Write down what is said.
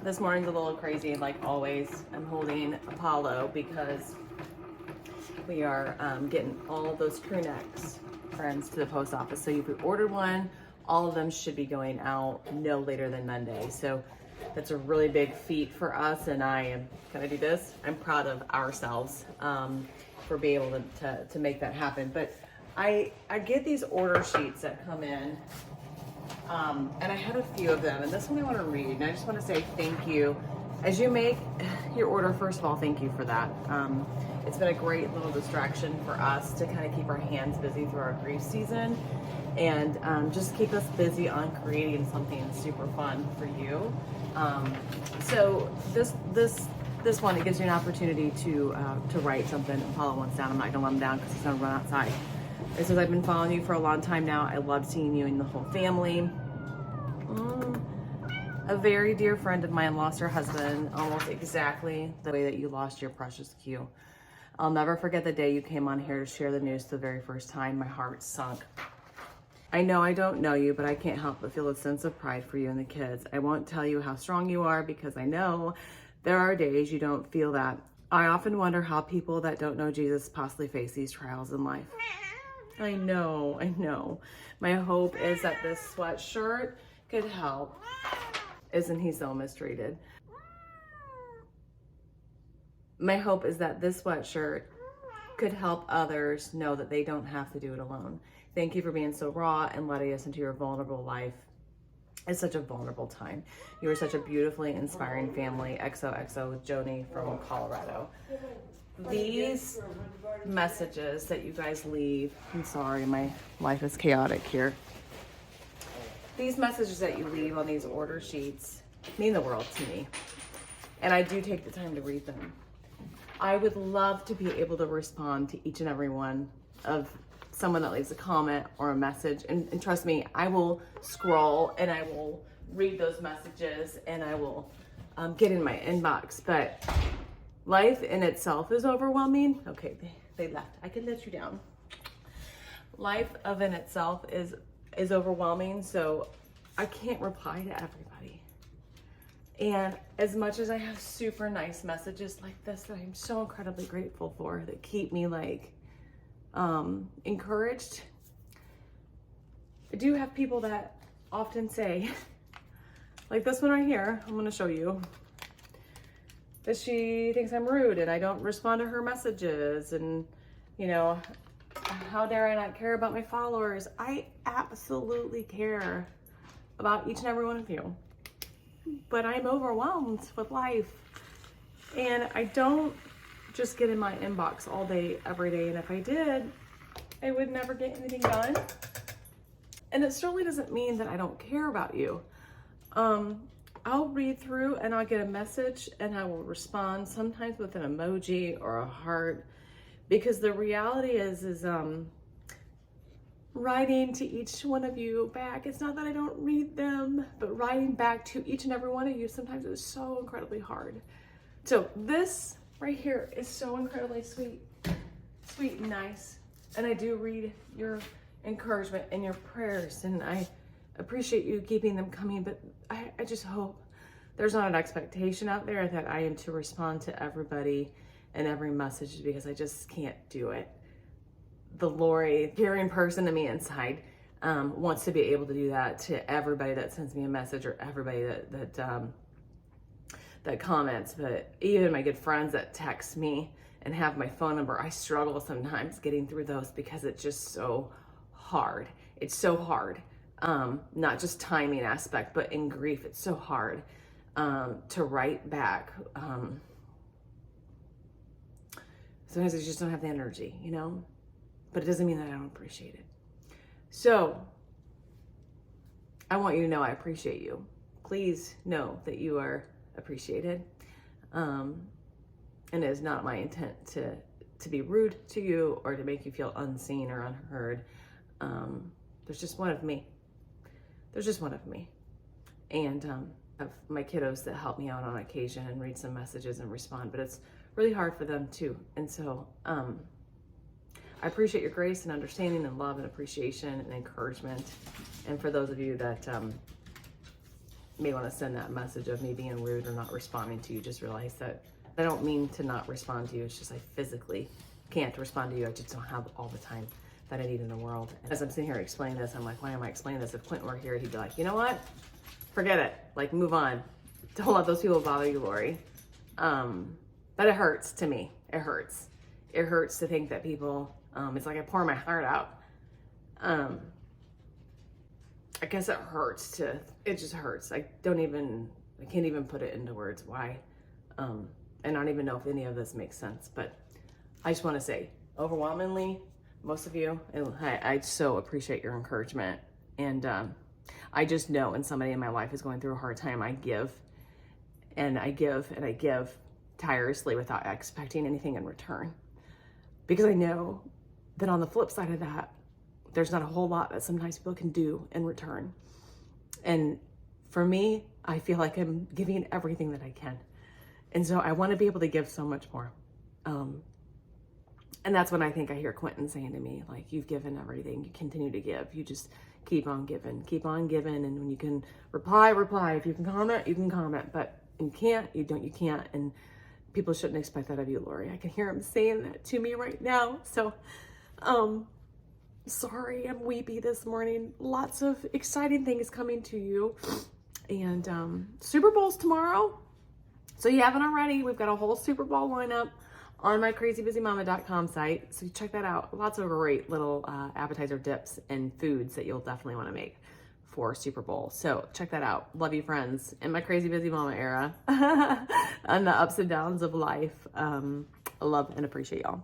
This morning's a little crazy, like always. I'm holding Apollo because we are getting all of those crew necks, friends, to the post office. So if you ordered one, all of them should be going out no later than Monday. So that's a really big feat for us, and I am, can I do this? I'm proud of ourselves for being able to make that happen. But I get these order sheets that come in, and I had a few of them, and this one I want to read, and I just want to say thank you. As you make your order, first of all, thank you for that. It's been a great little distraction for us to kind of keep our hands busy through our grief season, and just keep us busy on creating something super fun for you. So this one, it gives you an opportunity to write something. Apollo wants down. I'm not gonna let him down because he's gonna run outside. It says, I've been following you for a long time now. I love seeing you and the whole family. A very dear friend of mine lost her husband almost exactly the way that you lost your precious Q. I'll never forget the day you came on here to share the news the very first time. My heart sunk. I know I don't know you, but I can't help but feel a sense of pride for you and the kids. I won't tell you how strong you are because I know there are days you don't feel that. I often wonder how people that don't know Jesus possibly face these trials in life. I know. My hope is that this sweatshirt could help. Isn't he so mistreated? My hope is that this sweatshirt could help others know that they don't have to do it alone. Thank you for being so raw and letting us into your vulnerable life. It's such a vulnerable time. You are such a beautifully inspiring family. XOXO with Joni from Colorado. These messages that you guys leave, I'm sorry, my life is chaotic here. These messages that you leave on these order sheets mean the world to me. And I do take the time to read them. I would love to be able to respond to each and every one of someone that leaves a comment or a message. And trust me, I will scroll and I will read those messages and I will get in my inbox. But life in itself is overwhelming. Okay, they left. I can let you down. Life of in itself is overwhelming, so I can't reply to everybody. And as much as I have super nice messages like this that I'm so incredibly grateful for, that keep me like encouraged, I do have people that often say, like this one right here, I'm gonna show you, that she thinks I'm rude and I don't respond to her messages, and you know, how dare I not care about my followers? I absolutely care about each and every one of you, but I'm overwhelmed with life, and I don't just get in my inbox all day, every day, and if I did, I would never get anything done. And it certainly doesn't mean that I don't care about you. I'll read through and I'll get a message and I will respond, sometimes with an emoji or a heart, because the reality is writing to each one of you back, it's not that I don't read them, but writing back to each and every one of you sometimes is so incredibly hard. So this right here is so incredibly sweet and nice. And I do read your encouragement and your prayers, and I appreciate you keeping them coming, but I just hope there's not an expectation out there that I am to respond to everybody and every message, because I just can't do it. The Lori, caring person in me inside, wants to be able to do that to everybody that sends me a message or everybody that comments. But even my good friends that text me and have my phone number, I struggle sometimes getting through those because it's just so hard. It's so hard. Not just timing aspect, but in grief, it's so hard to write back. Sometimes I just don't have the energy, you know, but it doesn't mean that I don't appreciate it. So I want you to know I appreciate you. Please know that you are appreciated. And it is not my intent to be rude to you or to make you feel unseen or unheard. There's just one of me. There's just one of me. And of my kiddos that help me out on occasion and read some messages and respond, but it's really hard for them too. And so I appreciate your grace and understanding and love and appreciation and encouragement. And for those of you that may want to send that message of me being rude or not responding to you, just realize that I don't mean to not respond to you. It's just I physically can't respond to you. I just don't have all the time that I need in the world. And as I'm sitting here explaining this, I'm like, why am I explaining this? If Quentin were here, he'd be like, you know what? Forget it. Like, move on. Don't let those people bother you, Lori. But it hurts to me. It hurts. It hurts to think that people, it's like I pour my heart out. I guess it hurts it just hurts. I can't even put it into words why. And I don't even know if any of this makes sense, but I just want to say, overwhelmingly, most of you, and I so appreciate your encouragement. And I just know when somebody in my life is going through a hard time, I give and I give and I give tirelessly without expecting anything in return. Because I know that on the flip side of that, there's not a whole lot that sometimes people can do in return. And for me, I feel like I'm giving everything that I can. And so I want to be able to give so much more. And that's when I think I hear Quentin saying to me, like, you've given everything, you continue to give. You just keep on giving. And when you can reply. If you can comment, but you can't, you can't. And people shouldn't expect that of you, Lori. I can hear him saying that to me right now. So, sorry, I'm weepy this morning. Lots of exciting things coming to you. And Super Bowl's tomorrow. So you haven't already, we've got a whole Super Bowl lineup on my crazybusymama.com site. So check that out. Lots of great little appetizer dips and foods that you'll definitely want to make for Super Bowl. So check that out. Love you, friends. In my crazy busy mama era and the ups and downs of life. I love and appreciate y'all.